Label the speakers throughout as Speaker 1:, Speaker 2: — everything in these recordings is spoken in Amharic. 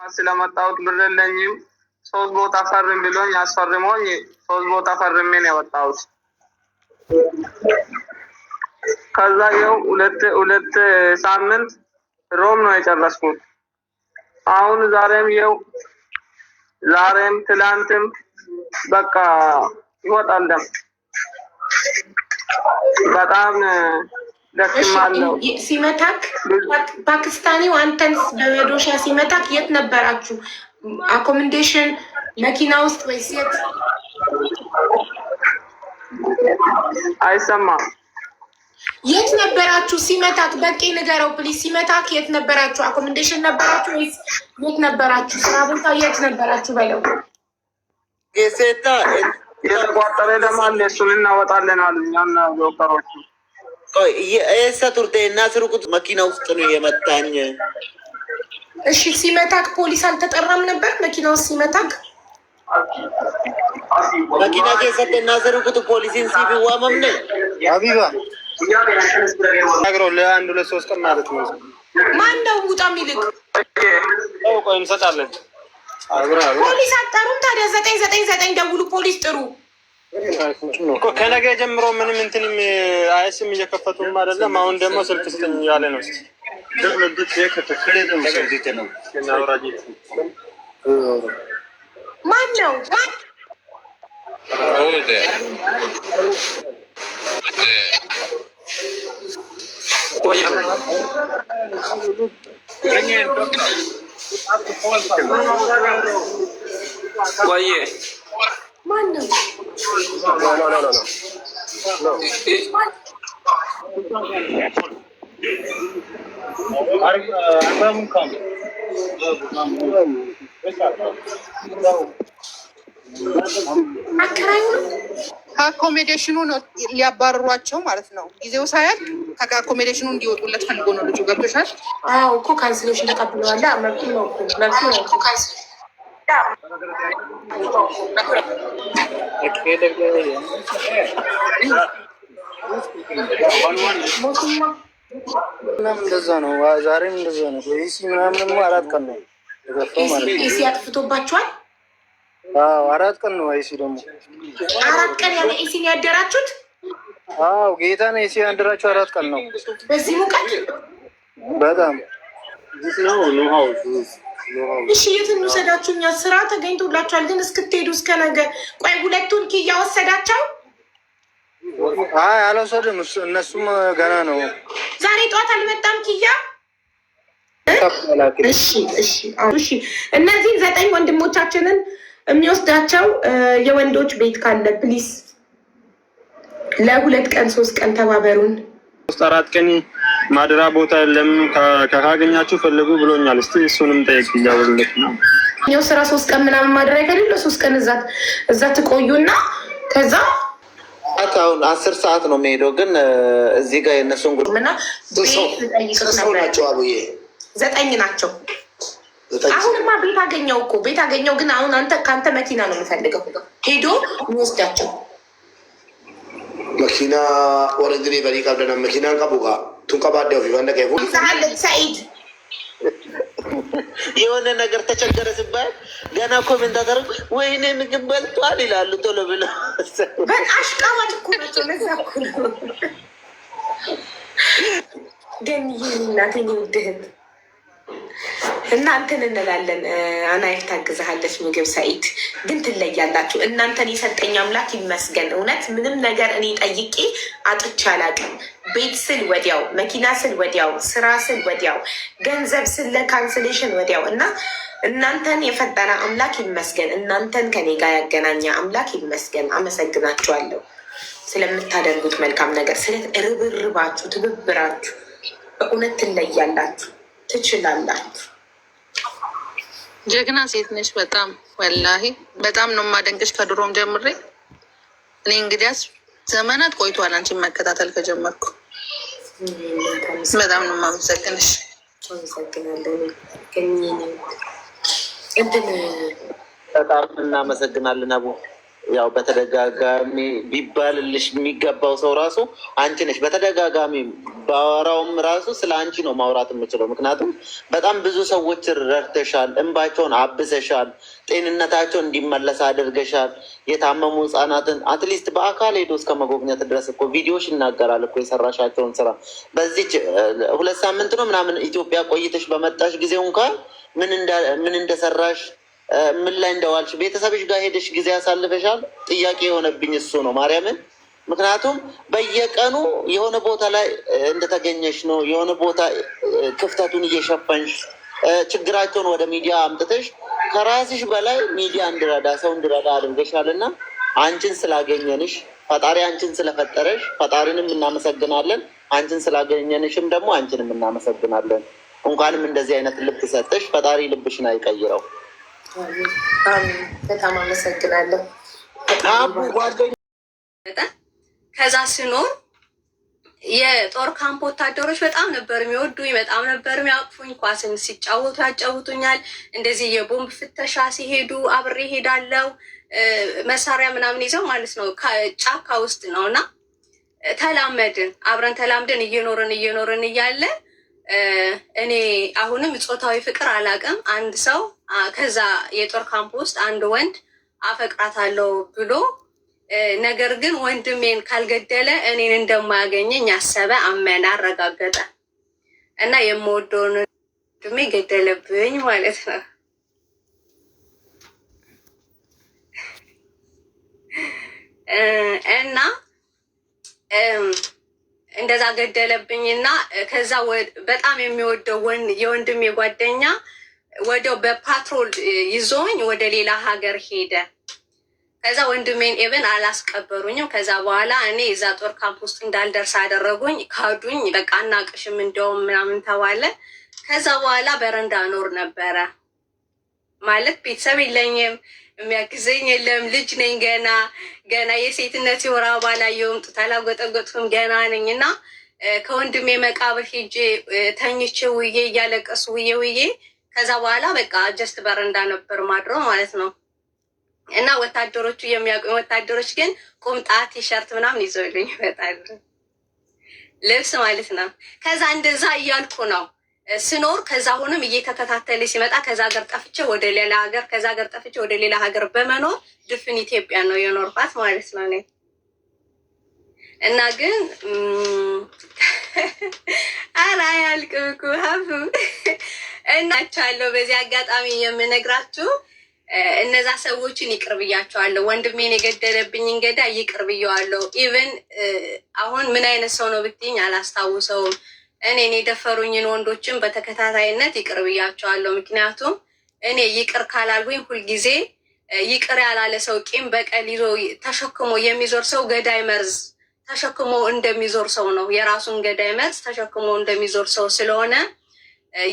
Speaker 1: ስለመጣሁት ብር የለኝም። 3 ቦታ ፈርም ብሎኝ አስፈርሞኝ 3 ቦታ ፈርሜ ነው የወጣሁት። ከዛ ይኸው ሁለት ሳምንት ሮም ነው የጨረስኩት። አሁን ዛሬም ትላንትም በቃ ይወጣል ደም። በጣም ደክማለሁ።
Speaker 2: ሲመታክ ፓኪስታኒው አንተን በመዶሻ ሲመታክ የት ነበራችሁ? አኮሞዴሽን መኪና ውስጥ ወይስ የት?
Speaker 1: አይሰማም።
Speaker 2: የት ነበራችሁ ሲመታክ? በቂ ንገረው ፕሊዝ። ሲመታክ የት ነበራችሁ? አኮሞዴሽን ነበራችሁ ወይስ የት ነበራችሁ? ስራ ቦታ የት ነበራችሁ በለው።
Speaker 1: የተቋጠረ ደም አለ፣ እሱን እናወጣለን አሉ እኛና ዶክተሮቹ።
Speaker 3: ቱርቴ እና ስርቁት መኪና ውስጥ ነው የመታኝ።
Speaker 2: እሺ ሲመታክ ፖሊስ አልተጠራም ነበር? መኪና ውስጥ ሲመታክ
Speaker 3: መኪና ከሰተ እና ስርቁት ፖሊስን ሲቢዋመም ነው
Speaker 4: አቢባ ነግረው ለአንድ 2-3 ቀን ማለት ነው።
Speaker 2: ማን ነው ውጣ የሚልክ?
Speaker 4: ቆይ እንሰጣለን።
Speaker 2: ፖሊስ አጠሩም ታዲያ 999 ደውሉ፣ ፖሊስ ጥሩ
Speaker 4: እኮ ከነገ ጀምሮ ምንም እንትንም አይስም እየከፈቱም አይደለም። አሁን ደግሞ ስልክ ስጠኝ ያለ ነው።
Speaker 2: ማን ነው?
Speaker 1: ወይዬ
Speaker 2: ማን ነው? አከራዩ ነው።
Speaker 5: ከአኮሜዴሽኑ ነው ሊያባርሯቸው ማለት ነው። ጊዜው ሳያል ከአኮሜዴሽኑ እንዲወጡለት ፈልጎ ነው ልጁ። ገብቶሻል?
Speaker 2: አዎ እኮ ካንስሌሽን ተቀብለዋል። መብቱ ነው እኮ ካንስሌሽን
Speaker 4: እንደዛ ነው። ዛሬም እንደዛ ነው። ኢሲ ምናምን 4 ቀን ነው የገፋው ማለት ነው።
Speaker 2: ኢሲ አጥፍቶባቸዋል።
Speaker 4: አዎ 4 ቀን ነው። ኢሲ ደግሞ
Speaker 2: 4 ቀን ያለ ኢሲ ነው ያደራችሁት?
Speaker 4: አዎ ጌታ ነው። ኢሲ ያደራችሁ 4 ቀን ነው።
Speaker 2: በዚህ ሙቀት
Speaker 4: በጣም
Speaker 2: እሺ የት እንውሰዳችሁ? እኛ ስራ ተገኝቶላችኋል፣ ግን እስክትሄዱ እስከ ነገ። ቆይ 2ቱን ኪያ ወሰዳቸው?
Speaker 4: አይ አልወሰድም። እነሱም ገና ነው።
Speaker 2: ዛሬ ጠዋት አልመጣም ኪያ? እሺ እነዚህ 9 ወንድሞቻችንን የሚወስዳቸው የወንዶች ቤት ካለ ፕሊስ ለ2 ቀን 3 ቀን ተባበሩን።
Speaker 4: 3-4 ቀን ማድራ ቦታ የለም ካገኛችሁ ፈልጉ ብሎኛል። እስቲ እሱንም ጠይቅ ይያውልልኝ ነው።
Speaker 2: ያው ስራ 3 ቀን ምናምን ማድረግ አይደለ? 3 ቀን እዛ ትቆዩና ከዛ
Speaker 3: አሁን 10 ሰዓት ነው የሚሄደው። ግን እዚህ ጋር የነሱን
Speaker 2: ጉድምና ናቸው አሉ 9 ናቸው። አሁንማ ቤት አገኘው እኮ ቤት አገኘው። ግን አሁን ከአንተ መኪና ነው የምፈልገው ሄዶ የሚወስዳቸው
Speaker 6: መኪና ወረድሪ በሪ ቀብደና መኪና ቀቡጋ ቱንቀባደው ቢባንደቀ
Speaker 2: ሰኢድ
Speaker 3: የሆነ ነገር ተቸገረ ሲባል ገና ኮሜንታተር ወይኔ ምግብ በልቷል ይላሉ ቶሎ ብለው።
Speaker 2: አሽቃባጭ እኮ ናቸው። ለዛ እኮ ነው ግን ይህናትን ይውድህን እናንተን እንላለን። አናይፍ ታግዛሃለች ምግብ ሰኢድ ግን ትለያላችሁ። እናንተን የሰጠኝ አምላክ ይመስገን። እውነት ምንም ነገር እኔ ጠይቄ አጥቼ አላውቅም። ቤት ስል ወዲያው፣ መኪና ስል ወዲያው፣ ስራ ስል ወዲያው፣ ገንዘብ ስል ለካንስሌሽን ወዲያው እና እናንተን የፈጠረ አምላክ ይመስገን። እናንተን ከኔ ጋር ያገናኘ አምላክ ይመስገን። አመሰግናችኋለሁ ስለምታደርጉት መልካም ነገር፣ ስለ ርብርባችሁ፣ ትብብራችሁ። በእውነት ትለያላችሁ፣ ትችላላችሁ።
Speaker 5: ጀግና ሴት ነች። በጣም ወላሂ በጣም ነው የማደንቅሽ ከድሮም ጀምሬ። እኔ እንግዲያስ ዘመናት ቆይቷል አንቺን መከታተል ከጀመርኩ። በጣም ነው የማመሰግንሽ።
Speaker 3: በጣም እናመሰግናለን አቡ። ያው በተደጋጋሚ ቢባልልሽ የሚገባው ሰው ራሱ አንቺ ነሽ። በተደጋጋሚ ባወራውም ራሱ ስለ አንቺ ነው ማውራት የምችለው። ምክንያቱም በጣም ብዙ ሰዎች ረድተሻል፣ እንባቸውን አብሰሻል፣ ጤንነታቸው እንዲመለስ አድርገሻል። የታመሙ ህጻናትን አትሊስት በአካል ሄዶ እስከ መጎብኘት ድረስ እኮ ቪዲዮሽ ይናገራል እኮ የሰራሻቸውን ስራ። በዚች 2 ሳምንት ነው ምናምን ኢትዮጵያ ቆይተሽ በመጣሽ ጊዜው እንኳን ምን እንደሰራሽ ምን ላይ እንደዋልሽ ቤተሰብሽ ጋር ሄደሽ ጊዜ ያሳልፈሻል። ጥያቄ የሆነብኝ እሱ ነው ማርያምን። ምክንያቱም በየቀኑ የሆነ ቦታ ላይ እንደተገኘሽ ነው፣ የሆነ ቦታ ክፍተቱን እየሸፈንሽ ችግራቸውን ወደ ሚዲያ አምጥተሽ ከራስሽ በላይ ሚዲያ እንድረዳ ሰው እንድረዳ አድርገሻል። እና አንቺን ስላገኘንሽ ፈጣሪ አንቺን ስለፈጠረሽ ፈጣሪንም እናመሰግናለን። አንቺን ስላገኘንሽም ደግሞ አንቺንም እናመሰግናለን። እንኳንም እንደዚህ አይነት ልብ ሰጠሽ። ፈጣሪ ልብሽን አይቀይረው።
Speaker 2: በጣም አመሰግናለሁ።
Speaker 7: ከዛ ስኖር የጦር ካምፕ ወታደሮች በጣም ነበር የሚወዱኝ፣ በጣም ነበር የሚያቅፉኝ። ኳስን ሲጫወቱ ያጫውቱኛል። እንደዚህ የቦምብ ፍተሻ ሲሄዱ አብሬ ሄዳለው። መሳሪያ ምናምን ይዘው ማለት ነው። ጫካ ውስጥ ነው እና ተላመድን፣ አብረን ተላምደን እየኖርን እያለ እኔ አሁንም ጾታዊ ፍቅር አላውቅም። አንድ ሰው ከዛ የጦር ካምፕ ውስጥ አንድ ወንድ አፈቅራታለሁ ብሎ ነገር ግን ወንድሜን ካልገደለ እኔን እንደማያገኘኝ አሰበ፣ አመነ፣ አረጋገጠ እና የምወደውን ወንድሜ ገደለብኝ ማለት ነው። እና እንደዛ ገደለብኝና ከዛ በጣም የሚወደው የወንድሜ ጓደኛ ወደው በፓትሮል ይዞኝ ወደ ሌላ ሀገር ሄደ። ከዛ ወንድሜን ኤብን አላስቀበሩኝም። ከዛ በኋላ እኔ እዛ ጦር ካምፕ ውስጥ እንዳልደርስ አደረጉኝ፣ ካዱኝ። በቃ አናቅሽም እንደውም ምናምን ተባለ። ከዛ በኋላ በረንዳ ኖር ነበረ ማለት ቤተሰብ የለኝም፣ የሚያግዘኝ የለም። ልጅ ነኝ ገና የሴትነት የወር አበባ አላየሁም፣ ጡት አላጎጠጎጥኩም፣ ገና ነኝ እና ከወንድሜ መቃብር ሄጄ ተኝቼ ውዬ እያለቀሱ ውዬ ከዛ በኋላ በቃ ጀስት በረንዳ ነበር ማድረው ማለት ነው። እና ወታደሮቹ የሚያውቁኝ ወታደሮች ግን ቁምጣ ቲሸርት ምናምን ይዘውልኝ ይመጣሉ፣ ልብስ ማለት ነው። ከዛ እንደዛ እያልኩ ነው ስኖር። ከዛ አሁንም እየተከታተለ ሲመጣ ከዛ ሀገር ጠፍቼ ወደ ሌላ ሀገር፣ ከዛ ሀገር ጠፍቼ ወደ ሌላ ሀገር በመኖር ድፍን ኢትዮጵያ ነው የኖርኳት ማለት ነው እኔ። እና ግን ኧረ አያልቅም እኮ ሀብ እናቸዋለሁ። በዚህ አጋጣሚ የምነግራችሁ እነዛ ሰዎችን ይቅር ብያቸዋለሁ። ወንድሜን የገደለብኝን ገዳይ ይቅር ብየዋለሁ። ኢቨን አሁን ምን አይነት ሰው ነው ብትይኝ አላስታውሰውም። እኔን የደፈሩኝን ወንዶችን በተከታታይነት ይቅር ብያቸዋለሁ። ምክንያቱም እኔ ይቅር ካላልሁኝ ሁልጊዜ ይቅር ያላለ ሰው ቂም በቀል ይዞ ተሸክሞ የሚዞር ሰው ገዳይ መርዝ ተሸክሞ እንደሚዞር ሰው ነው። የራሱን ገዳይ መርዝ ተሸክሞ እንደሚዞር ሰው ስለሆነ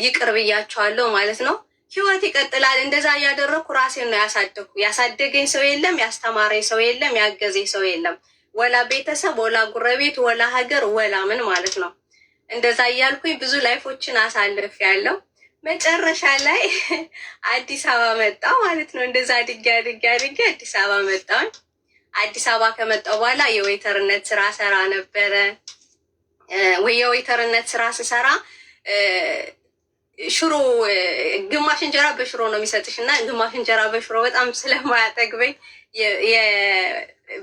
Speaker 7: ይቅር ብያቸዋለሁ ማለት ነው። ህይወት ይቀጥላል። እንደዛ እያደረግኩ ራሴን ነው ያሳደግኩ። ያሳደገኝ ሰው የለም፣ ያስተማረኝ ሰው የለም፣ ያገዘኝ ሰው የለም። ወላ ቤተሰብ፣ ወላ ጉረቤት፣ ወላ ሀገር፣ ወላ ምን ማለት ነው። እንደዛ እያልኩኝ ብዙ ላይፎችን አሳልፍ ያለው መጨረሻ ላይ አዲስ አበባ መጣሁ ማለት ነው። እንደዛ አድጌ አዲስ አበባ መጣሁኝ። አዲስ አበባ ከመጣሁ በኋላ የዌይተርነት ስራ ሰራ ነበረ። የዌይተርነት ስራ ስሰራ ሽሮ ግማሽ እንጀራ በሽሮ ነው የሚሰጥሽ እና ግማሽ እንጀራ በሽሮ በጣም ስለማያጠግበኝ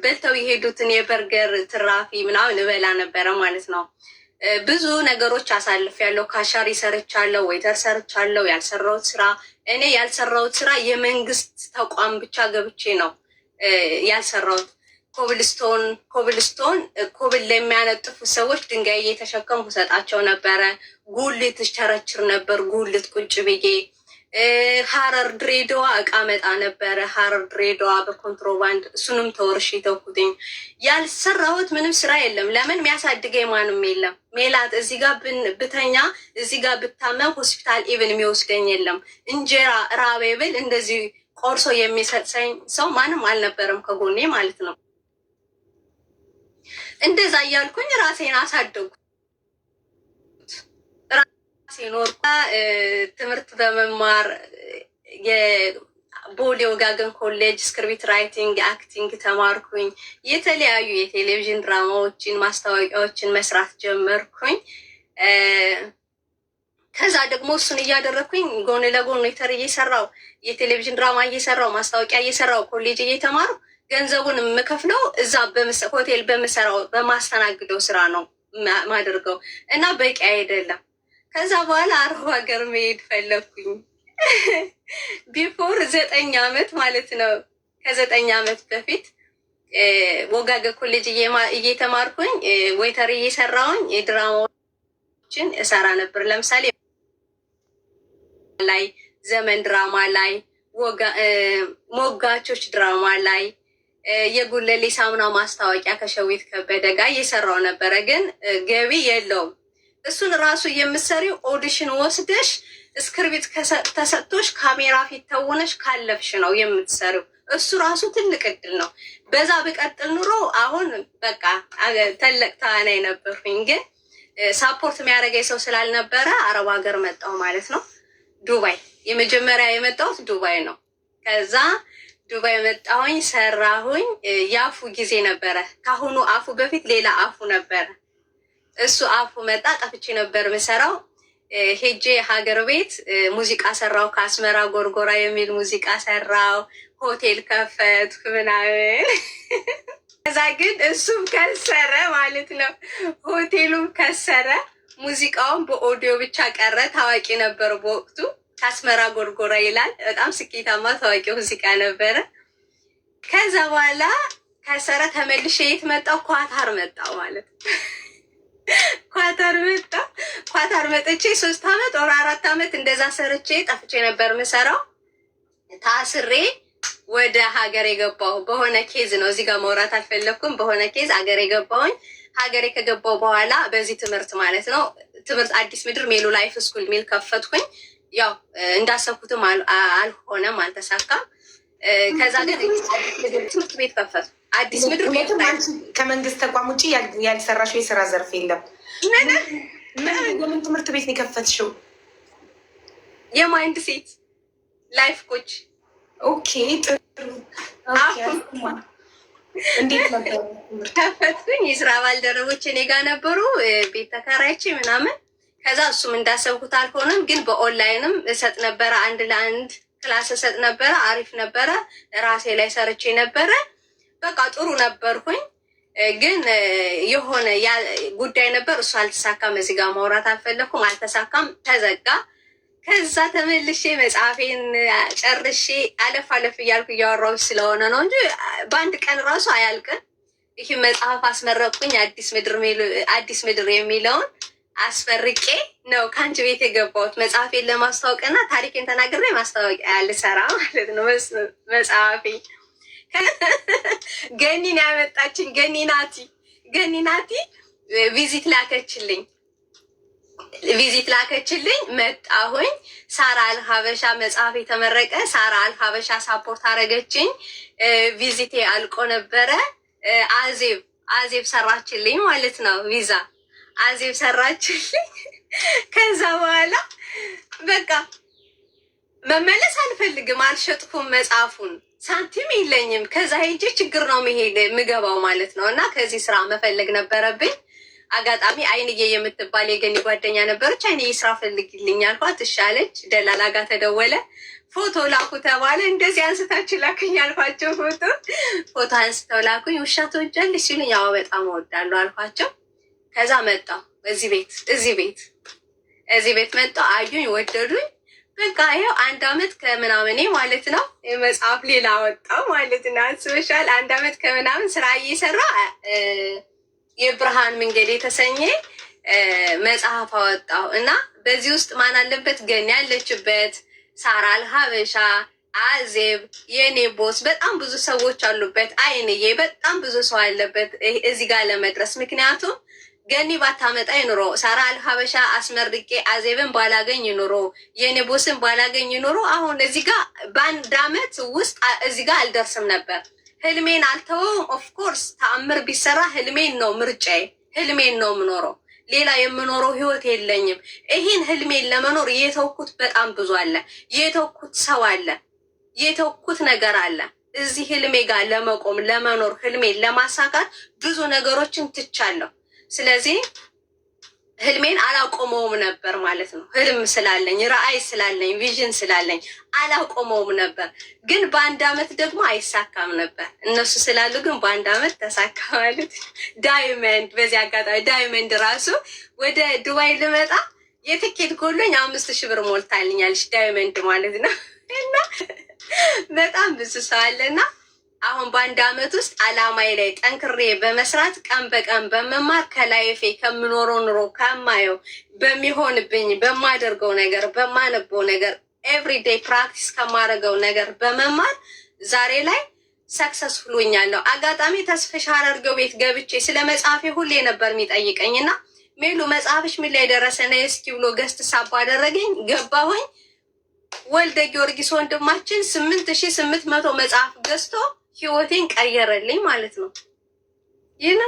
Speaker 7: በልተው የሄዱትን የበርገር ትራፊ ምናምን እበላ ነበረ ማለት ነው። ብዙ ነገሮች አሳልፌያለሁ። ካሻሪ ሰርቻለሁ፣ ዌይተር ሰርቻለሁ። እኔ ያልሰራሁት ስራ የመንግስት ተቋም ብቻ ገብቼ ነው ያልሰራሁት። ኮብል ለሚያነጥፉ ሰዎች ድንጋይ እየተሸከምኩ ሰጣቸው ነበረ። ጉልት ቸረችር ነበር፣ ጉልት ቁጭ ብዬ። ሀረር ድሬዳዋ እቃ መጣ ነበረ። ሀረር ድሬዳዋ በኮንትሮባንድ እሱንም ተወርሽ ተውኩትኝ። ያልሰራሁት ምንም ስራ የለም። ለምን የሚያሳድገኝ ማንም የለም። ሜላት እዚህ ጋር ብተኛ እዚህ ጋር ብታመም ሆስፒታል ኢቭን የሚወስደኝ የለም። እንጀራ ራቤ ብል እንደዚህ ቆርሶ የሚሰጠኝ ሰው ማንም አልነበረም ከጎኔ ማለት ነው። እንደዛ እያልኩኝ ራሴን አሳደጉ። ራሴን ወርኳ ትምህርት በመማር ቦሌ ወጋገን ኮሌጅ ስክሪፕት ራይቲንግ አክቲንግ ተማርኩኝ። የተለያዩ የቴሌቪዥን ድራማዎችን ማስታወቂያዎችን መስራት ጀመርኩኝ። ከዛ ደግሞ እሱን እያደረግኩኝ ጎን ለጎን ዌተር እየሰራው የቴሌቪዥን ድራማ እየሰራው ማስታወቂያ እየሰራው ኮሌጅ እየተማሩ ገንዘቡን የምከፍለው እዛ ሆቴል በምሰራው በማስተናግደው ስራ ነው ማደርገው እና በቂ አይደለም። ከዛ በኋላ አረብ ሀገር መሄድ ፈለግኩኝ። ቢፎር 9 ዓመት ማለት ነው። ከ9 ዓመት በፊት ወጋገን ኮሌጅ እየተማርኩኝ ዌተር እየሰራውኝ የድራማዎችን እሰራ ነበር። ለምሳሌ ላይ ዘመን ድራማ ላይ ሞጋቾች ድራማ ላይ የጉለሌ ሳሙና ማስታወቂያ ከሸዊት ከበደ ጋር እየሰራው ነበረ። ግን ገቢ የለውም። እሱን ራሱ የምትሰሪው ኦዲሽን ወስደሽ እስክርቢት ተሰጥቶሽ ካሜራ ፊት ተውነሽ ካለፍሽ ነው የምትሰሪው። እሱ ራሱ ትልቅ እድል ነው። በዛ ብቀጥል ኑሮ አሁን በቃ ተለቅ ተዋናይ ነበርኩኝ። ግን ሳፖርት የሚያደርገኝ ሰው ስላልነበረ አረብ ሀገር መጣሁ ማለት ነው። ዱባይ የመጀመሪያ የመጣሁት ዱባይ ነው። ከዛ ዱባይ መጣሁኝ፣ ሰራሁኝ። የአፉ ጊዜ ነበረ። ካሁኑ አፉ በፊት ሌላ አፉ ነበረ። እሱ አፉ መጣ። ጠፍቼ ነበር ምሰራው። ሄጄ ሀገር ቤት ሙዚቃ ሰራው። ከአስመራ ጎርጎራ የሚል ሙዚቃ ሰራው። ሆቴል ከፈትኩ ምናምን። ከዛ ግን እሱም ከሰረ ማለት ነው። ሆቴሉም ከሰረ፣ ሙዚቃውን በኦዲዮ ብቻ ቀረ። ታዋቂ ነበር በወቅቱ። ከአስመራ ጎርጎራ ይላል። በጣም ስኬታማ ታዋቂ ሙዚቃ ነበረ። ከዛ በኋላ ከሰረ ተመልሼ የት መጣው? ኳታር መጣው ማለት ነው። ኳታር መጣው። ኳታር መጥቼ 3 ዓመት ወር 4 ዓመት እንደዛ ሰርቼ ጠፍቼ ነበር ምሰራው። ታስሬ ወደ ሀገር የገባው በሆነ ኬዝ ነው። እዚህ ጋር ማውራት አልፈለኩም። በሆነ ኬዝ ሀገር የገባውኝ። ሀገሬ ከገባው በኋላ በዚህ ትምህርት ማለት ነው ትምህርት አዲስ ምድር ሜሉ ላይፍ ስኩል ሚል ከፈትኩኝ። ያው እንዳሰብኩትም አልሆነም፣ አልተሳካም። ከዛ ግን ትምህርት ቤት ከፈቱ። አዲስ ምድር
Speaker 2: ከመንግስት ተቋም ውጭ ያልሰራሽው የስራ ዘርፍ የለም? የምን ትምህርት ቤት ነው የከፈትሽው?
Speaker 7: የማይንድ ሴት ላይፍ ኮች።
Speaker 2: ኦኬ ጥሩ። እንዴት ነበር
Speaker 7: ከፈትኩኝ። የስራ ባልደረቦች እኔ ጋር ነበሩ፣ ቤት ተከራይቼ ምናምን። ከዛ እሱም እንዳሰብኩት አልሆነም፣ ግን በኦንላይንም እሰጥ ነበረ። 1 ለ1 ክላስ እሰጥ ነበረ። አሪፍ ነበረ። ራሴ ላይ ሰርቼ ነበረ። በቃ ጥሩ ነበርኩኝ። ግን የሆነ ጉዳይ ነበር፣ እሱ አልተሳካም። እዚህ ጋር ማውራት አልፈለኩም፣ አልተሳካም፣ ተዘጋ። ከዛ ተመልሼ መጽሐፌን ጨርሼ አለፍ አለፍ እያልኩ እያወራሁ ስለሆነ ነው እንጂ በአንድ ቀን ራሱ አያልቅም። ይህ መጽሐፍ አስመረቅኩኝ። አዲስ ምድር የሚለውን አስፈርቄ ነው ከአንቺ ቤት የገባሁት መጽሐፌን ለማስታወቅና ታሪኬን ተናግሬ ማስታወቂያ ልሰራ ማለት ነው። መጽሐፌ ገኒን ያመጣችኝ ገኒ ናቲ ቪዚት ላከችልኝ። መጣሁኝ። ሳራ አልሀበሻ መጽሐፍ የተመረቀ ሳራ አልሀበሻ ሳፖርት አረገችኝ። ቪዚቴ አልቆ ነበረ። አዜብ ሰራችልኝ ማለት ነው። ቪዛ አዜብ ሰራችልኝ። ከዛ በኋላ በቃ መመለስ አልፈልግም፣ አልሸጥኩም መጽሐፉን፣ ሳንቲም የለኝም። ከዛ ሄጄ ችግር ነው መሄድ ምገባው ማለት ነው። እና ከዚህ ስራ መፈለግ ነበረብኝ። አጋጣሚ አይንዬ የምትባል የገኒ ጓደኛ ነበረች። አይንዬ ስራ ፈልግልኝ አልኳት፣ እሻለች። ደላላ ጋር ተደወለ። ፎቶ ላኩ ተባለ። እንደዚህ አንስታችሁ ላኩኝ አልኳቸው። ፎቶ አንስተው ላኩኝ። ውሻ ትወጃለሽ ሲሉኝ ያው በጣም እወዳለሁ አልኳቸው። ከዛ መጣሁ እዚህ ቤት መጣሁ። አዩኝ፣ ወደዱኝ። በቃ ይኸው 1 ዓመት ከምናምኔ ማለት ነው መጽሐፍ ሌላ ወጣው ማለት ነው። አስበሻል? 1 ዓመት ከምናምን ስራ እየሰራ የብርሃን መንገድ የተሰኘ መጽሐፍ አወጣው እና በዚህ ውስጥ ማን አለበት? ገኒ ያለችበት፣ ሳራ አልሀበሻ፣ አዜብ፣ የኔ ቦስ፣ በጣም ብዙ ሰዎች አሉበት። አይንዬ፣ በጣም ብዙ ሰው አለበት እዚህ ጋር ለመድረስ። ምክንያቱም ገኒ ባታመጣ ኑሮ፣ ሳራ አልሀበሻ አስመርቄ አዜብን ባላገኝ ኑሮ፣ የኔ ቦስን ባላገኝ ኑሮ አሁን እዚህ ጋር በ1 ዓመት ውስጥ እዚህ ጋር አልደርስም ነበር። ህልሜን አልተወውም። ኦፍኮርስ ተአምር ቢሰራ ህልሜን ነው ምርጫዬ፣ ህልሜን ነው የምኖረው። ሌላ የምኖረው ህይወት የለኝም። ይህን ህልሜን ለመኖር የተውኩት በጣም ብዙ አለ፣ የተውኩት ሰው አለ። የተውኩት ነገር አለ። እዚህ ህልሜ ጋር ለመቆም ለመኖር ህልሜን ለማሳካት ብዙ ነገሮችን ትቻለሁ። ስለዚህ ህልሜን አላቆመውም ነበር ማለት ነው። ህልም ስላለኝ ራዕይ ስላለኝ ቪዥን ስላለኝ አላቆመውም ነበር። ግን በአንድ አመት ደግሞ አይሳካም ነበር። እነሱ ስላሉ ግን በአንድ አመት ተሳካ ማለት ዳይመንድ። በዚህ አጋጣሚ ዳይመንድ ራሱ ወደ ዱባይ ልመጣ የትኬት ጎሎኝ 5,000 ብር ሞልታልኛለች። ዳይመንድ ማለት ነው። እና በጣም ብዙ ሰው አለና አሁን በአንድ አመት ውስጥ አላማዬ ላይ ጠንክሬ በመስራት ቀን በቀን በመማር ከላይፌ ከምኖረው ኑሮ ከማየው በሚሆንብኝ በማደርገው ነገር በማነበው ነገር ኤቭሪዴይ ፕራክቲስ ከማደርገው ነገር በመማር ዛሬ ላይ ሰክሰስፉል ሆኛለሁ። አጋጣሚ ተስፈሽ አደርገው ቤት ገብቼ ስለ መጽሐፌ ሁሌ ነበር የሚጠይቀኝ እና ሜሉ መጽሐፍሽ ምን ላይ ደረሰ ነው እስኪ ብሎ ገስት ሳባ አደረገኝ። ገባሁኝ። ወልደ ጊዮርጊስ ወንድማችን 8,800 መጽሐፍ ገዝቶ ህይወቴን ቀየረልኝ ማለት ነው። ይህ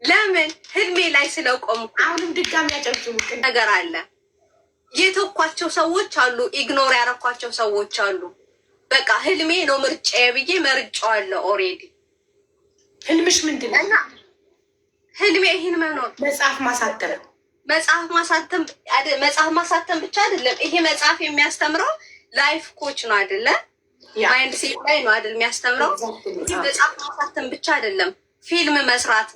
Speaker 7: ለምን ህልሜ ላይ ስለቆሙ።
Speaker 2: አሁንም ድጋሚ ያጨብጭቡ።
Speaker 7: ነገር አለ የተኳቸው ሰዎች አሉ፣ ኢግኖር ያረኳቸው ሰዎች አሉ። በቃ ህልሜ ነው ምርጫዬ ብዬ መርጫዋለሁ። ኦሬዲ
Speaker 2: ህልምሽ ምንድን ነው?
Speaker 7: እና ህልሜ ይህን መኖር
Speaker 2: መጽሐፍ ማሳተም
Speaker 7: መጽሐፍ ማሳተም ብቻ አይደለም። ይሄ መጽሐፍ የሚያስተምረው ላይፍ ኮች ነው አይደለ? ማይንድ ሴት ላይ ነው አይደል የሚያስተምረው። መጽሐፍ ማሳተም ብቻ አይደለም፣ ፊልም መስራት፣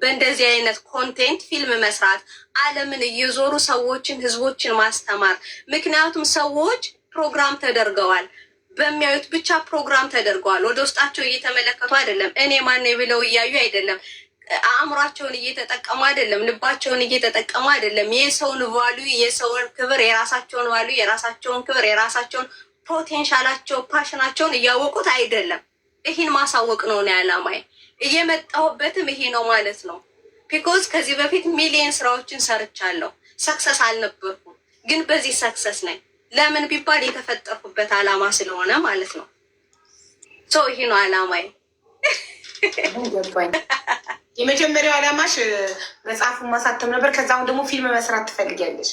Speaker 7: በእንደዚህ አይነት ኮንቴንት ፊልም መስራት፣ ዓለምን እየዞሩ ሰዎችን ህዝቦችን ማስተማር። ምክንያቱም ሰዎች ፕሮግራም ተደርገዋል፣ በሚያዩት ብቻ ፕሮግራም ተደርገዋል። ወደ ውስጣቸው እየተመለከቱ አይደለም። እኔ ማነው ብለው እያዩ አይደለም። አእምሯቸውን እየተጠቀሙ አይደለም። ልባቸውን እየተጠቀሙ አይደለም። የሰውን ቫልዩ፣ የሰውን ክብር፣ የራሳቸውን ቫልዩ፣ የራሳቸውን ክብር፣ የራሳቸውን ፖቴንሻላቸው፣ ፓሽናቸውን እያወቁት አይደለም። ይህን ማሳወቅ ነው ዓላማዬ። እየመጣሁበትም ይሄ ነው ማለት ነው። ቢኮዝ ከዚህ በፊት ሚሊየን ስራዎችን ሰርቻለሁ። ሰክሰስ አልነበርኩም፣ ግን በዚህ ሰክሰስ ነኝ። ለምን ቢባል የተፈጠርኩበት ዓላማ ስለሆነ ማለት ነው። ይሄ ነው ዓላማዬ።
Speaker 2: የመጀመሪያው ዓላማሽ መጽሐፉን ማሳተም ነበር። ከዛ አሁን ደግሞ ፊልም መስራት ትፈልጊያለሽ?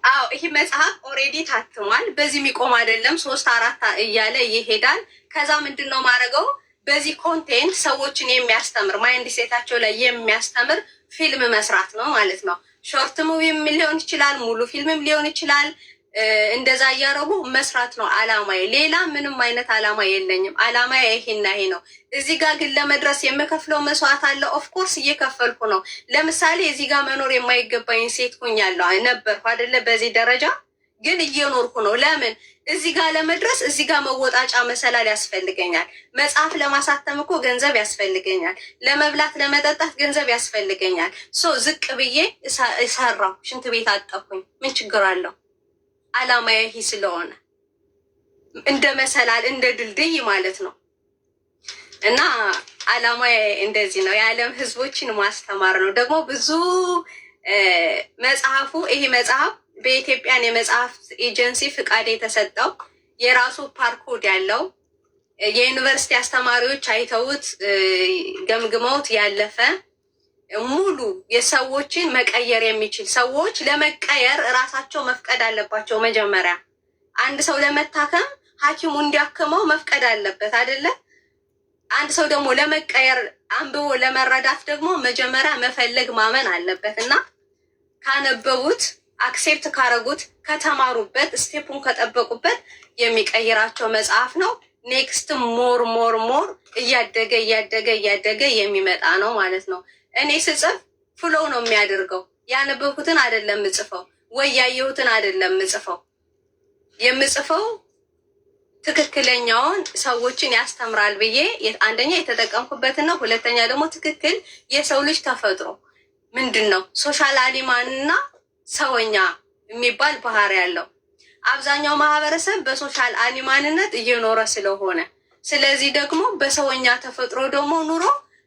Speaker 7: አዎ፣ ይህ መጽሐፍ ኦሬዲ ታትሟል። በዚህ የሚቆም አይደለም፣ 3-4 እያለ ይሄዳል። ከዛ ምንድን ነው ማድረገው? በዚህ ኮንቴንት ሰዎችን የሚያስተምር ማይንድ ሴታቸው ላይ የሚያስተምር ፊልም መስራት ነው ማለት ነው። ሾርት ሙቪም ሊሆን ይችላል፣ ሙሉ ፊልምም ሊሆን ይችላል። እንደዛ እያደረጉ መስራት ነው አላማዬ። ሌላ ምንም አይነት አላማ የለኝም። አላማዬ ይሄና ይሄ ነው። እዚህ ጋር ግን ለመድረስ የምከፍለው መስዋዕት አለ። ኦፍኮርስ እየከፈልኩ ነው። ለምሳሌ እዚህ ጋር መኖር የማይገባኝ ሴት ሆኛለሁ ነበርኩ አይደለ? በዚህ ደረጃ ግን እየኖርኩ ነው። ለምን? እዚህ ጋር ለመድረስ እዚህ ጋር መወጣጫ መሰላል ያስፈልገኛል። መጽሐፍ ለማሳተም እኮ ገንዘብ ያስፈልገኛል። ለመብላት ለመጠጣት ገንዘብ ያስፈልገኛል። ዝቅ ብዬ እሰራው፣ ሽንት ቤት አጠፉኝ። ምን ችግር አለው? አላማዬ ይሄ ስለሆነ እንደ መሰላል እንደ ድልድይ ማለት ነው። እና አላማዬ እንደዚህ ነው። የዓለም ህዝቦችን ማስተማር ነው። ደግሞ ብዙ ይሄ መጽሐፍ በኢትዮጵያን የመጽሐፍ ኤጀንሲ ፍቃድ የተሰጠው የራሱ ፓርኮድ ያለው የዩኒቨርሲቲ አስተማሪዎች አይተውት ገምግመውት ያለፈ ሙሉ የሰዎችን መቀየር የሚችል ሰዎች ለመቀየር እራሳቸው መፍቀድ አለባቸው። መጀመሪያ አንድ ሰው ለመታከም ሐኪሙ እንዲያክመው መፍቀድ አለበት አይደለ? አንድ ሰው ደግሞ ለመቀየር አንብቦ ለመረዳት ደግሞ መጀመሪያ መፈለግ ማመን አለበት። እና ካነበቡት፣ አክሴፕት ካረጉት፣ ከተማሩበት፣ ስቴፑን ከጠበቁበት የሚቀይራቸው መጽሐፍ ነው። ኔክስት ሞር እያደገ የሚመጣ ነው ማለት ነው። እኔ ስጽፍ ፍሎው ነው የሚያደርገው። ያነበብኩትን አይደለም ምጽፈው፣ ወይ ያየሁትን አይደለም ምጽፈው። የምጽፈው ትክክለኛውን ሰዎችን ያስተምራል ብዬ አንደኛ የተጠቀምኩበትን ነው። ሁለተኛ ደግሞ ትክክል የሰው ልጅ ተፈጥሮ ምንድን ነው፣ ሶሻል አኒማልና ሰውኛ የሚባል ባህሪ ያለው አብዛኛው ማህበረሰብ በሶሻል አኒማንነት እየኖረ ስለሆነ፣ ስለዚህ ደግሞ በሰውኛ ተፈጥሮ ደግሞ ኑሮ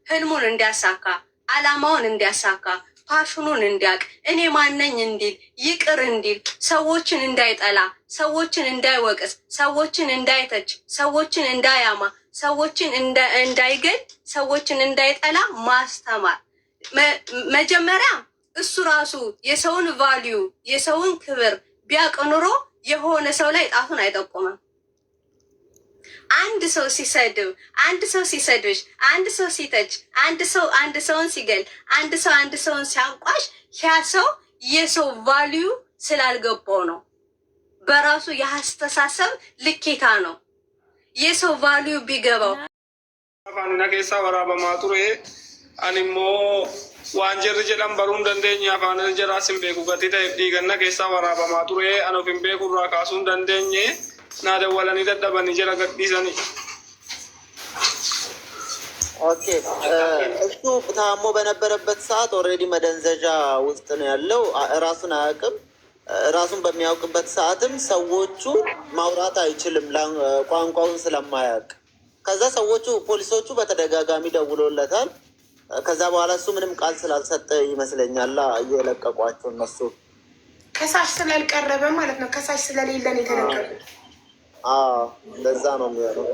Speaker 7: ህልሙን እንዲያሳካ፣ አላማውን እንዲያሳካ፣ ፓሽኑን እንዲያቅ፣ እኔ ማነኝ እንዲል፣ ይቅር እንዲል፣ ሰዎችን እንዳይጠላ፣ ሰዎችን እንዳይወቅስ፣ ሰዎችን እንዳይተች፣ ሰዎችን እንዳያማ፣ ሰዎችን እንዳይገል፣ ሰዎችን እንዳይጠላ ማስተማር። መጀመሪያ እሱ ራሱ የሰውን ቫልዩ የሰውን ክብር ቢያቅ ኑሮ የሆነ ሰው ላይ ጣቱን አይጠቁምም። አንድ ሰው ሲሰድብ፣ አንድ ሰው ሲሰድብሽ፣ አንድ ሰው ሲተች፣ አንድ ሰውን ሲገል፣ አንድ ሰውን ሲያንቋሽ ያ ሰው የሰው ቫልዩ ስላልገባው ነው። በራሱ የአስተሳሰብ ልኬታ ነው። የሰው ቫልዩ ቢገባው
Speaker 1: አፋንና ከሳ ወራበ ማቱሬ አኒሞ ዋንጀር ጀላም በሩን ደንደኛ አፋን ጀራስን ቤኩ ገቲታ ዲገና ከሳ ወራበ ማቱሬ አኖፊን ቤኩ ራካሱን ደንደኘ ናደወለኒ ደደበኒ ጀራ ገዲሰኒ
Speaker 3: ኦኬ እሱ ታሞ በነበረበት ሰዓት ኦልሬዲ መደንዘዣ ውስጥ ነው ያለው። ራሱን አያውቅም። ራሱን በሚያውቅበት ሰዓትም ሰዎቹ ማውራት አይችልም ቋንቋውን ስለማያውቅ። ከዛ ሰዎቹ ፖሊሶቹ በተደጋጋሚ ደውሎለታል። ከዛ በኋላ እሱ ምንም ቃል ስላልሰጠ ይመስለኛል እየለቀቋቸው እነሱ።
Speaker 2: ከሳሽ ስላልቀረበ ማለት ነው። ከሳሽ ስለሌለን የተለቀቁት።
Speaker 3: እንደዛ ነው የሚሆነው።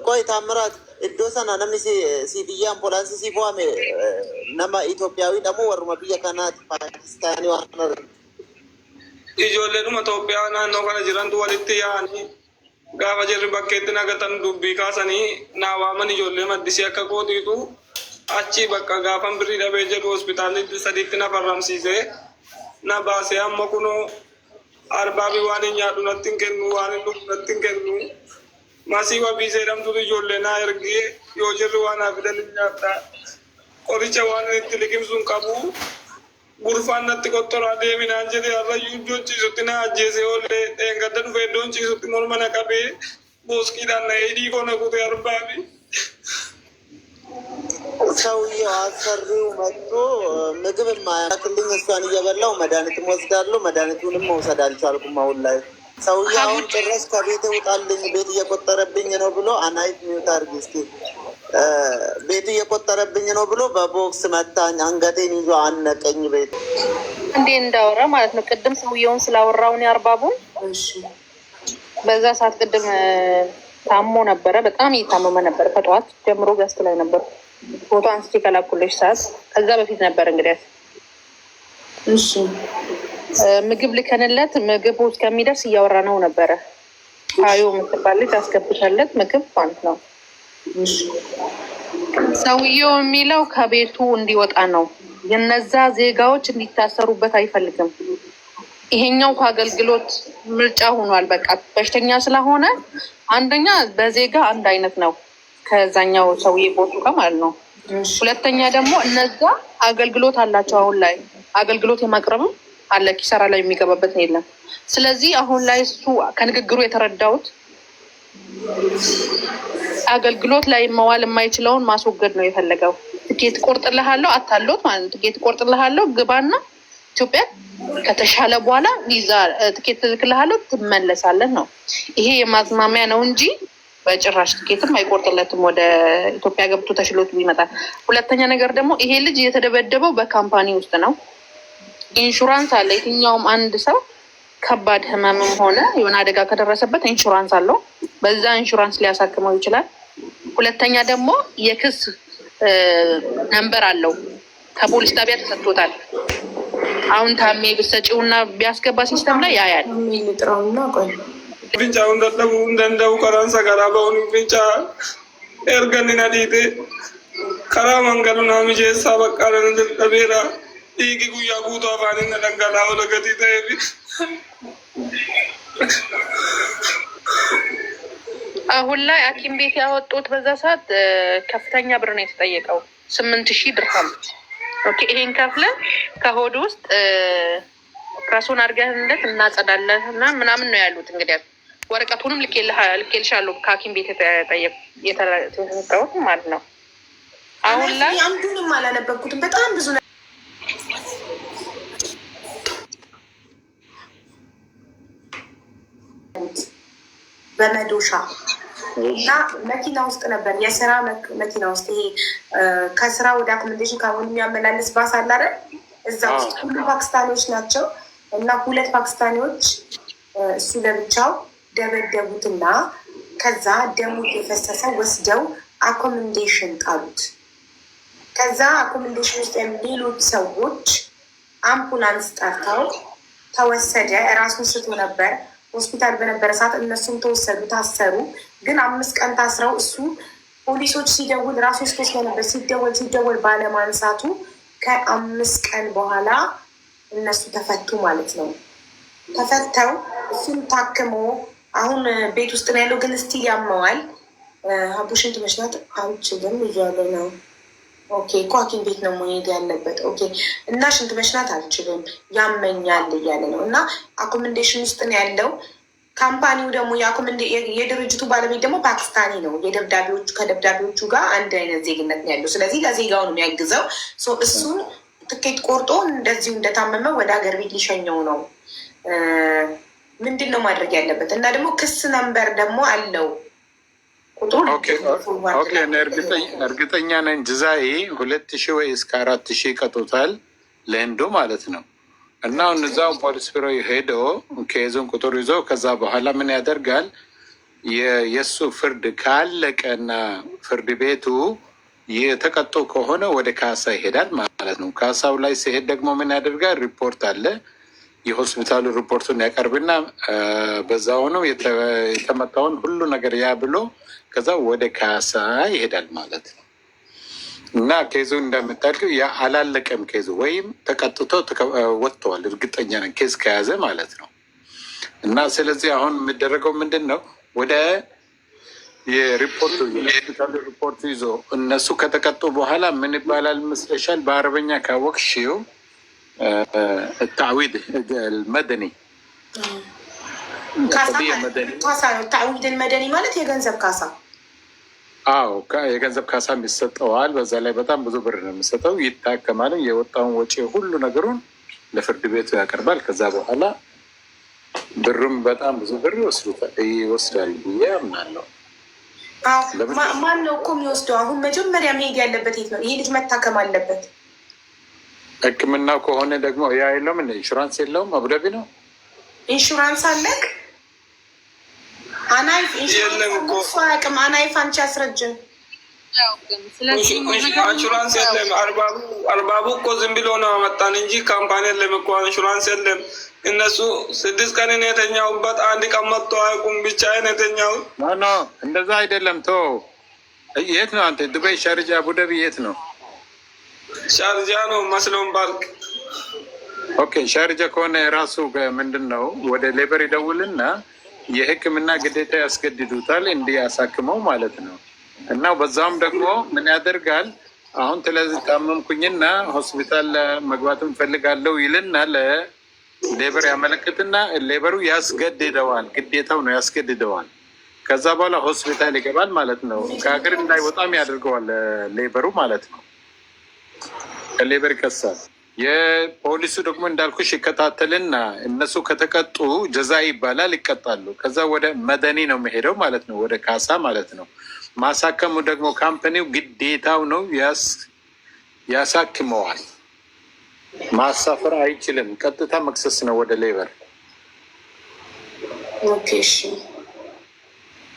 Speaker 3: ቆይ ታምራት እዶሰና ነምኒ ሲብያ አምቡላንስ ሲፎሜ ነማ ኢትዮጵያዊ ደግሞ ወሩመ ብየ ከናት ፓኪስታኒ ዋነር
Speaker 1: ijoolleen Itoophiyaa naannoo kana jirantu walitti yaa'anii gaafa jirri bakkeetti nagatan dubbii kaasanii naa waaman ijoollee maddisii akka kootiitu achi bakka gaafan birrii dhabee jedhu hospitaalli sadiitti na farramsiisee na baasee amma kunoo arbaabii waan hin nyaadhu natti hin kennu waan hin dhufu natti hin kennu masii wabii seedhamtutu ijoollee naa ergee yoo jirri waan haa fidan hin nyaadha qoricha waan itti liqimsuun qabu gurfaan natti qottoraa deeminaan jedhe harrayyuu iddoo ciisutti na ajjeese oolle dheengadda dhufe iddoon ciisutti morma na qabee booskiidhaan na hidhii kona kute arbaabi
Speaker 3: ሰውዬው አሰሪው መጥቶ ምግብ የማያክልኝ እሷን እየበላው መድኃኒትም ወስዳለሁ። መድኃኒቱንም መውሰድ አልቻልኩም አሁን ላይ። ሰውዬው አሁን ጭራሽ ከቤት ውጣልኝ ቤት እየቆጠረብኝ ነው ብሎ አናይት ሚውት አድርጊ እስኪ ቤቱ እየቆጠረብኝ ነው ብሎ በቦክስ መታኝ። አንገቴን ይዞ አነቀኝ። ቤት
Speaker 5: እንዴ እንዳወራ ማለት ነው። ቅድም ሰውየውን ስላወራውን ያርባቡን በዛ ሰዓት ቅድም ታሞ ነበረ። በጣም እየታመመ ነበር። ከጠዋት ጀምሮ ገስት ላይ ነበር። ፎቶ አንስቼ ከላኩልሽ ሰዓት ከዛ በፊት ነበር እንግዲህ እሺ ምግብ ልከንለት ምግቡ እስከሚደርስ እያወራ ነው ነበረ። አዩ የምትባል ልጅ አስገብታለት ምግብ ማለት ነው። ሰውየው የሚለው ከቤቱ እንዲወጣ ነው። የነዛ ዜጋዎች እንዲታሰሩበት አይፈልግም። ይሄኛው ከአገልግሎት ምርጫ ሆኗል። በቃ በሽተኛ ስለሆነ አንደኛ በዜጋ አንድ አይነት ነው ከዛኛው ሰውዬ ቦቱ ጋር ማለት ነው። ሁለተኛ ደግሞ እነዛ አገልግሎት አላቸው። አሁን ላይ አገልግሎት የማቅረብም አለ። ኪሳራ ላይ የሚገባበት የለም። ስለዚህ አሁን ላይ እሱ ከንግግሩ የተረዳሁት አገልግሎት ላይ መዋል የማይችለውን ማስወገድ ነው የፈለገው። ትኬት ቆርጥልሃለሁ አታሎት ማለት ነው። ትኬት ቆርጥልሃለሁ ግባና ኢትዮጵያ ከተሻለ በኋላ ቪዛ ትኬት ልክልሃለሁ ትመለሳለን ነው። ይሄ የማዝማሚያ ነው እንጂ በጭራሽ ትኬትም አይቆርጥለትም። ወደ ኢትዮጵያ ገብቶ ተሽሎት ይመጣል። ሁለተኛ ነገር ደግሞ ይሄ ልጅ የተደበደበው በካምፓኒ ውስጥ ነው። ኢንሹራንስ አለ። የትኛውም አንድ ሰው ከባድ ህመምም ሆነ የሆነ አደጋ ከደረሰበት ኢንሹራንስ አለው። በዛ ኢንሹራንስ ሊያሳክመው ይችላል። ሁለተኛ ደግሞ የክስ ነምበር አለው። ከፖሊስ ጣቢያ ተሰጥቶታል። አሁን ታሜ ብሰጪውና ቢያስገባ ሲስተም ላይ ያያል።
Speaker 1: ብቻ እንደው ቀራንሳ ገራባውን ብቻ ኤርገኒና ዲቴ ከራ መንገዱና ሚጀሳ በቃለን እንደቤራ ይጊ ጉያ ጉቶ አፋኒና ደንጋላ ወለገቲ ተይቢ
Speaker 5: አሁን ላይ ሐኪም ቤት ያወጡት በዛ ሰዓት ከፍተኛ ብር ነው የተጠየቀው 8,000 ድርሃም። ኦኬ ይሄን ከፍለ ከሆድ ውስጥ ኦፕራሲዮን አድርገንለት እናጸዳለን እና ምናምን ነው ያሉት። እንግዲህ ወረቀቱንም ልኬልሻለሁ ከሐኪም ቤት የተጠየቀው ማለት ነው። አሁን ላይ
Speaker 2: አንዱንም አላነበብኩትም። በጣም ብዙ በመዶሻ እና መኪና ውስጥ ነበር የስራ መኪና ውስጥ ይሄ ከስራ ወደ አኮሞዴሽን ካሁን የሚያመላልስ ባስ አለ አይደል? እዛ ውስጥ ሁሉ ፓኪስታኒዎች ናቸው እና 2 ፓኪስታኒዎች እሱ ለብቻው ደበደቡትና ከዛ ደሙ የፈሰሰ ወስደው አኮሞዴሽን ጣሉት። ከዛ አኮሞዴሽን ውስጥ ሌሎች ሰዎች አምቡላንስ ጠርተው ተወሰደ። እራሱን ስቶ ነበር። ሆስፒታል በነበረ ሰዓት እነሱም ተወሰዱ፣ ታሰሩ። ግን 5 ቀን ታስረው እሱ ፖሊሶች ሲደውል ራሱ ስቶስ ነበር ሲደወል ባለማንሳቱ ከ5 ቀን በኋላ እነሱ ተፈቱ ማለት ነው። ተፈተው እሱም ታክሞ አሁን ቤት ውስጥ ነው ያለው። ግን ስቲል ያመዋል። ሀቡ ሽንት መሽናት አልችልም እያለ ነው። ኦኬ እኮ ሐኪም ቤት ነው መሄድ ያለበት። ኦኬ እና ሽንት መሽናት አልችልም ያመኛል እያለ ነው። እና አኮመንዴሽን ውስጥ ነው ያለው። ካምፓኒው ደግሞ የድርጅቱ ባለቤት ደግሞ ፓኪስታኒ ነው። ከደብዳቤዎቹ ጋር አንድ አይነት ዜግነት ነው ያለው። ስለዚህ ለዜጋው ነው የሚያግዘው። እሱን ትኬት ቆርጦ እንደዚሁ እንደታመመ ወደ ሀገር ቤት ሊሸኘው ነው። ምንድን ነው ማድረግ ያለበት? እና ደግሞ ክስ ነምበር ደግሞ አለው
Speaker 8: እርግጠኛ ነኝ ጅዛኤ 2000 ወይ እስከ 4000 ይቀጡታል ለእንዶ ማለት ነው። እና አሁን እዛው ፖሊስ ቢሮ ሄዶ ከይዞን ቁጥር ይዞ ከዛ በኋላ ምን ያደርጋል? የእሱ ፍርድ ካለቀና ፍርድ ቤቱ የተቀጡ ከሆነ ወደ ካሳ ይሄዳል ማለት ነው። ካሳው ላይ ሲሄድ ደግሞ ምን ያደርጋል? ሪፖርት አለ። የሆስፒታሉ ሪፖርቱን ያቀርብና በዛ ሆነው የተመታውን ሁሉ ነገር ያ ብሎ ከዛ ወደ ካሳ ይሄዳል ማለት ነው። እና ኬዙ እንደምታልከው ያ አላለቀም ኬዙ ወይም ተቀጥቶ ወጥተዋል። እርግጠኛ ነን ኬዝ ከያዘ ማለት ነው። እና ስለዚህ አሁን የሚደረገው ምንድን ነው? ወደ የሪፖርቱ ሪፖርቱ ይዞ እነሱ ከተቀጡ በኋላ ምን ይባላል መስለሻል? በአረበኛ ካወቅሽው ታዊድ መደኒ
Speaker 2: ካሳ ነው። ታዊድ መደኒ ማለት የገንዘብ ካሳ።
Speaker 8: አዎ የገንዘብ ካሳ የሚሰጠዋል። በዛ ላይ በጣም ብዙ ብር ነው የሚሰጠው። ይታከማል። የወጣውን ወጪ ሁሉ ነገሩን ለፍርድ ቤቱ ያቀርባል። ከዛ በኋላ ብሩም በጣም ብዙ ብር ይወስዳል ብዬ አምናለሁ።
Speaker 2: ማን ነው እኮ የሚወስደው? አሁን መጀመሪያ መሄድ ያለበት የት ነው? ይሄ ልጅ መታከም አለበት።
Speaker 8: ሕክምናው ከሆነ ደግሞ ያ የለውም ኢንሹራንስ የለውም። አቡዳቢ ነው
Speaker 2: ኢንሹራንስ አለክ? አናይፍ ኢንሹራንስ አያውቅም። አናይፍ አንቺ አስረጅን።
Speaker 1: ኢንሹራንስ የለም። አርባቡ እኮ ዝም ብሎ ነው አመጣን እንጂ ካምፓኒ የለም እኮ ኢንሹራንስ የለም። እነሱ 6 ቀን የተኛውበት 1 ቀን መጥቶ አያውቁም። ብቻዬን የተኛው
Speaker 8: ኖ እንደዛ አይደለም። ቶ የት ነው አንተ? ዱባይ፣ ሻርጃ፣ አቡዳቢ የት ነው?
Speaker 1: ሻርጃ ነው መስሎን ባልክ።
Speaker 8: ኦኬ ሻርጃ ከሆነ የራሱ ምንድን ነው ወደ ሌበር ይደውልና የህክምና ግዴታ ያስገድዱታል እንዲያሳክመው ማለት ነው። እና በዛውም ደግሞ ምን ያደርጋል? አሁን ስለዚህ ታመምኩኝና ሆስፒታል መግባትም ፈልጋለሁ ይልና ለሌበር ያመለክትና ሌበሩ ያስገድደዋል። ግዴታው ነው ያስገድደዋል። ከዛ በኋላ ሆስፒታል ይገባል ማለት ነው። ከሀገር እንዳይወጣም ያደርገዋል ሌበሩ ማለት ነው። ከሌበር ይከሳል። የፖሊሱ ደግሞ እንዳልኩሽ ይከታተልና እነሱ ከተቀጡ ጀዛ ይባላል፣ ይቀጣሉ። ከዛ ወደ መደኒ ነው የሚሄደው ማለት ነው፣ ወደ ካሳ ማለት ነው። ማሳከሙ ደግሞ ካምፓኒው ግዴታው ነው፣ ያሳክመዋል። ማሳፈር አይችልም። ቀጥታ መክሰስ ነው ወደ ሌበር።
Speaker 2: ኦኬ እሺ።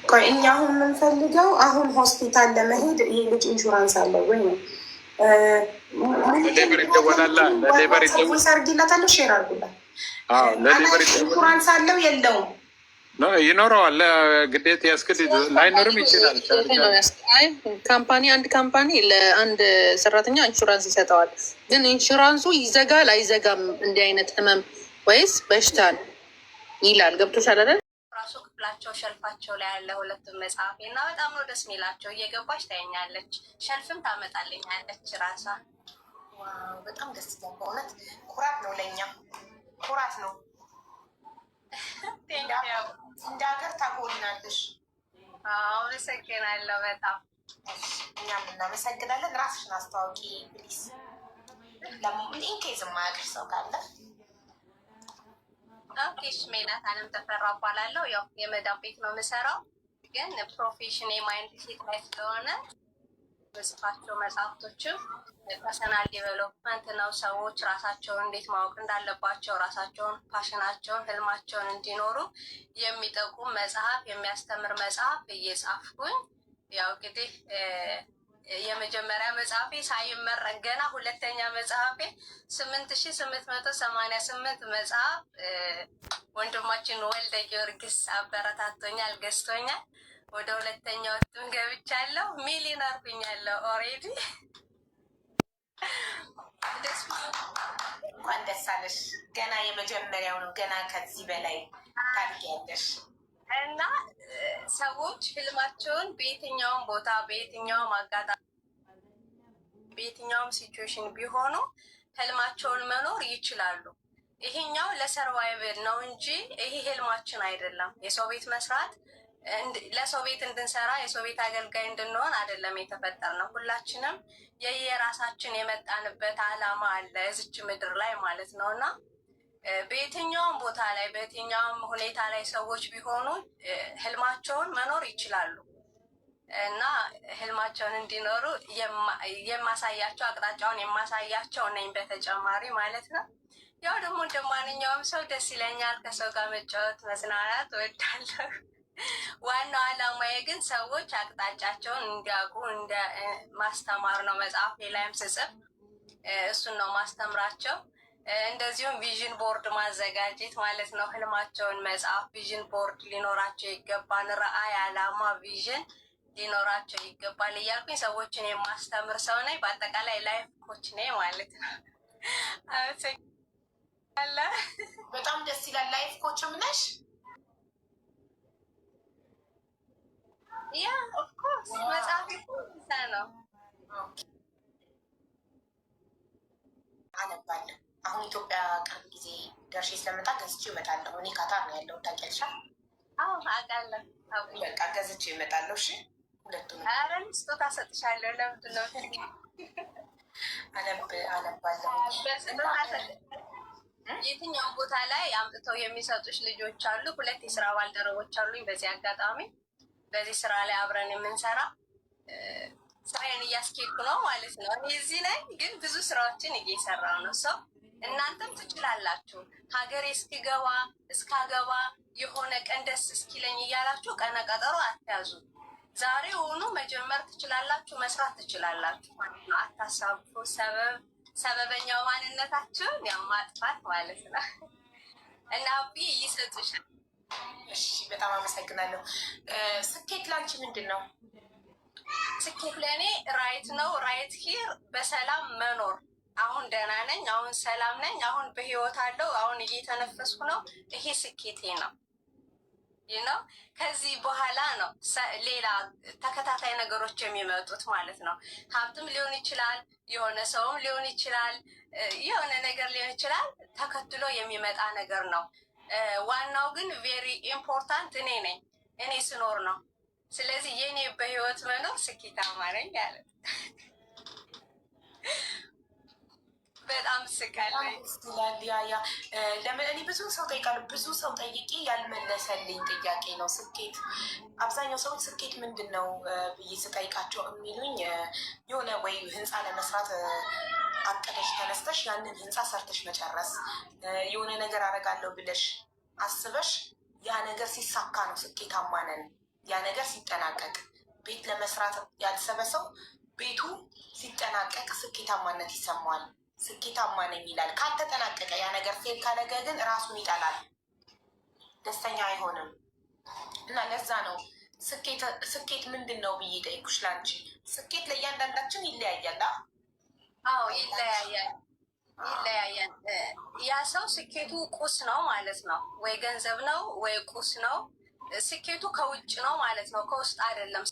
Speaker 2: ቆይ እኛ አሁን የምንፈልገው አሁን ሆስፒታል ለመሄድ ይሄ ልጅ ኢንሹራንስ አለው ወይ ነው?
Speaker 8: ለሌበር ይደወላል። ለሌበር
Speaker 2: ሰርጊላታለሁ። ሼር አድርጉላት። ኢንሹራንስ አለው የለውም?
Speaker 8: ይኖረዋል። ግዴታ ያስገድድ ላይኖርም ይችላል።
Speaker 5: አንድ ካምፓኒ ለአንድ ሰራተኛ ኢንሹራንስ ይሰጠዋል። ግን ኢንሹራንሱ ይዘጋል አይዘጋም እንዲህ አይነት ህመም ወይስ በሽታን ይላል። ገብቶሻል አይደል?
Speaker 7: ራሱ ክፍላቸው ሸልፋቸው ላይ ያለ 2 መጽሐፍ እና በጣም ነው ደስ የሚላቸው። እየገባች ታየኛለች፣ ሸልፍም ታመጣልኛለች ራሷ።
Speaker 2: በጣም ደስ ይላል በእውነት። ኩራት ነው፣ ለእኛም ኩራት ነው። እንደ ሀገር ታጎልናለሽ።
Speaker 7: አመሰግናለሁ በጣም።
Speaker 2: እኛም እናመሰግናለን። ራስሽን አስተዋውቂ ፕሊዝ፣ ኢንኬዝ የማያውቅሽ ሰው ካለ።
Speaker 7: ኦኬ ሜላት አለም ተፈራ እባላለሁ። ያው የመዳብ ቤት ነው የምሰራው፣ ግን ፕሮፌሽን የማይንድ ሴት ላይ ስለሆነ በጽፋቸው መጽሐፍቶችም ፐርሰናል ዴቨሎፕመንት ነው። ሰዎች ራሳቸውን እንዴት ማወቅ እንዳለባቸው፣ ራሳቸውን፣ ፓሽናቸውን፣ ህልማቸውን እንዲኖሩ የሚጠቁም መጽሐፍ፣ የሚያስተምር መጽሐፍ እየጻፍኩኝ ያው እንግዲህ የመጀመሪያ መጽሐፌ ሳይመረቅ ገና ሁለተኛ መጽሐፌ 8888 መጽሐፍ ወንድማችን ወልደ ጊዮርጊስ አበረታቶኛል፣ ገዝቶኛል። ወደ ሁለተኛው እትም ገብቻለሁ። ሚሊዮነር ብኛለሁ ኦሬዲ።
Speaker 2: እንኳን ደስ አለሽ። ገና የመጀመሪያው ነው። ገና ከዚህ በላይ ታድጊያለሽ።
Speaker 7: እና ሰዎች ህልማቸውን በየትኛውም ቦታ በየትኛውም አጋጣሚ በየትኛውም ሲቹዌሽን ቢሆኑ ህልማቸውን መኖር ይችላሉ። ይሄኛው ለሰርቫይቨል ነው እንጂ ይሄ ህልማችን አይደለም። የሰው ቤት መስራት ለሰው ቤት እንድንሰራ የሰው ቤት አገልጋይ እንድንሆን አይደለም የተፈጠር ነው። ሁላችንም የየራሳችን የመጣንበት አላማ አለ እዚች ምድር ላይ ማለት ነው እና በየትኛውም ቦታ ላይ በየትኛውም ሁኔታ ላይ ሰዎች ቢሆኑ ህልማቸውን መኖር ይችላሉ እና ህልማቸውን እንዲኖሩ የማሳያቸው አቅጣጫውን የማሳያቸው ነኝ በተጨማሪ ማለት ነው። ያው ደግሞ እንደ ማንኛውም ሰው ደስ ይለኛል፣ ከሰው ጋር መጫወት መዝናናት እወዳለሁ። ዋናው አላማዬ ግን ሰዎች አቅጣጫቸውን እንዲያውቁ ማስተማር ነው። መጽሐፌ ላይም ስጽፍ እሱን ነው ማስተምራቸው። እንደዚሁም ቪዥን ቦርድ ማዘጋጀት ማለት ነው። ህልማቸውን መጽሐፍ ቪዥን ቦርድ ሊኖራቸው ይገባል። ራዕይ፣ አላማ፣ ቪዥን ሊኖራቸው ይገባል እያልኩኝ ሰዎችን የማስተምር ሰው ነኝ። በአጠቃላይ ላይፍ ኮች ነኝ ማለት ነው።
Speaker 2: በጣም ደስ ይላል። ላይፍ ኮችም ነሽ?
Speaker 7: ያ ኦፍኮርስ መጽሐፍ ነው።
Speaker 2: አነባለሁ። አሁን ኢትዮጵያ ቅርብ ጊዜ ደርሼ ስለመጣ ገዝቼ እመጣለሁ። እኔ ካታር ነው ያለው ታውቂያለሽ?
Speaker 7: አዎ አውቃለሁ።
Speaker 2: በቃ ገዝቼ እመጣለሁ። እሺ ሁለቱም።
Speaker 7: ኧረ ስጦታ ሰጥሻለሁ። ለምንድን ነው
Speaker 2: አነባለሁ።
Speaker 7: የትኛው ቦታ ላይ አምጥተው የሚሰጡሽ ልጆች አሉ። ሁለት የስራ ባልደረቦች አሉኝ። በዚህ አጋጣሚ በዚህ ስራ ላይ አብረን የምንሰራ ስራዬን እያስኬድኩ ነው ማለት ነው። እኔ እዚህ ላይ ግን ብዙ ስራዎችን እየሰራው ነው። ሰው እናንተም ትችላላችሁ። ሀገሬ እስካገባ የሆነ ቀን ደስ እስኪለኝ እያላችሁ ቀነ ቀጠሮ አትያዙ። ዛሬ ሆኖ መጀመር ትችላላችሁ፣ መስራት ትችላላችሁ ማለት ነው። አታሳቡ። ሰበበኛው ማንነታችሁን ያው ማጥፋት ማለት ነው እና ይሰጡሻል።
Speaker 2: እሺ በጣም አመሰግናለሁ። ስኬት ላንቺ ምንድን ነው?
Speaker 7: ስኬት ለእኔ ራይት ነው። ራይት ሂር በሰላም መኖር። አሁን ደህና ነኝ፣ አሁን ሰላም ነኝ፣ አሁን በህይወት አለው፣ አሁን እየተነፈስኩ ነው። ይሄ ስኬቴ ነው። ይህ ነው። ከዚህ በኋላ ነው ሌላ ተከታታይ ነገሮች የሚመጡት ማለት ነው። ሀብትም ሊሆን ይችላል፣ የሆነ ሰውም ሊሆን ይችላል፣ የሆነ ነገር ሊሆን ይችላል። ተከትሎ የሚመጣ ነገር ነው። ዋናው ግን ቬሪ ኢምፖርታንት እኔ ነኝ፣ እኔ ስኖር ነው። ስለዚህ የኔ በህይወት መኖር ስኬታማ ነኝ ያለ በጣም ስቃለኝ።
Speaker 2: ለምን እኔ ብዙ ሰው ጠይቃለሁ፣ ብዙ ሰው ጠይቄ ያልመለሰልኝ ጥያቄ ነው ስኬት። አብዛኛው ሰዎች ስኬት ምንድን ነው ብዬ ስጠይቃቸው የሚሉኝ የሆነ ወይ ህንፃ ለመስራት አቅደሽ ተነስተሽ ያንን ህንፃ ሰርተሽ መጨረስ፣ የሆነ ነገር አደርጋለሁ ብለሽ አስበሽ ያ ነገር ሲሳካ ነው ስኬታማ ነን። ያ ነገር ሲጠናቀቅ፣ ቤት ለመስራት ያልሰበ ሰው ቤቱ ሲጠናቀቅ ስኬታማነት ይሰማዋል። ስኬታማ ነኝ ይላል። ካልተጠናቀቀ ያ ነገር ፌል ካለገ ግን ራሱን ይጠላል፣ ደስተኛ አይሆንም። እና ለዛ ነው ስኬት ምንድን ነው ብዬ ጠይኩሽ። ላንቺ ስኬት ለእያንዳንዳችን ይለያያል።
Speaker 7: አዎ ይለያያል። ያ ሰው ስኬቱ ቁስ ነው ማለት ነው፣ ወይ ገንዘብ ነው ወይ ቁስ ነው። ስኬቱ ከውጭ ነው ማለት ነው፣ ከውስጥ አይደለም።